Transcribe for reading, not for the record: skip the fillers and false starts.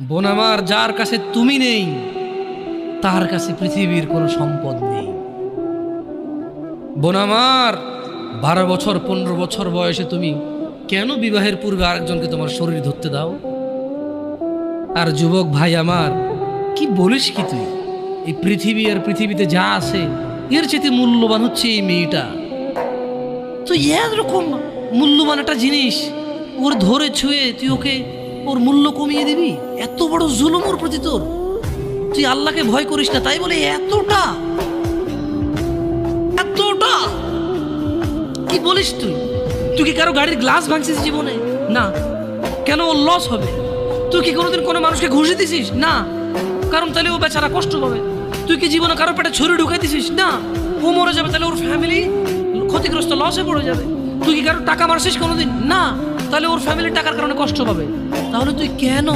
বোন আমার, যার কাছে তুমি নেই তার কাছে পৃথিবীর কোনো সম্পদ নেই। বোন আমার, 12 বছর 15 বছর বয়সে তুমি কেন বিবাহের পূর্বে আরেকজনকে তোমার শরীর ধরতে দাও? আর যুবক ভাই আমার, কি বলিস কি তুই? এই পৃথিবী আর পৃথিবীতে যা আছে এর চেয়ে মূল্যবান হচ্ছে এই মেয়েটা। তো এরকম মূল্যবান একটা জিনিস ওর ধরে ছুঁয়ে তুই ওকে ওর মূল্য কমিয়ে দিবি? এত বড় জুলুম ওর প্রতি তোর! তুই আল্লাহকে ভয় করিস না তাই বলে এতটা এতটা কি বলিস তুই? তুই কি কারো গাড়ির গ্লাস ভাঙছিস জীবনে? না। কেন? ওর লস হবে। তুই কি কোনোদিন কোনো মানুষকে ঘুষে দিছিস? না। কারণ তাহলে ও বেচারা কষ্ট পাবে। তুই কি জীবনে কারো পেটে ছুরি ঢুকাই দিছিস? না। ও মরে যাবে, তাহলে ওর ফ্যামিলি ক্ষতিগ্রস্ত, লসে পড়ে যাবে। তুই কি কারো টাকা মারছিস কোনোদিন? না। তাহলে ওর ফ্যামিলির টাকার কারণে কষ্ট পাবে। তাহলে তুই কেন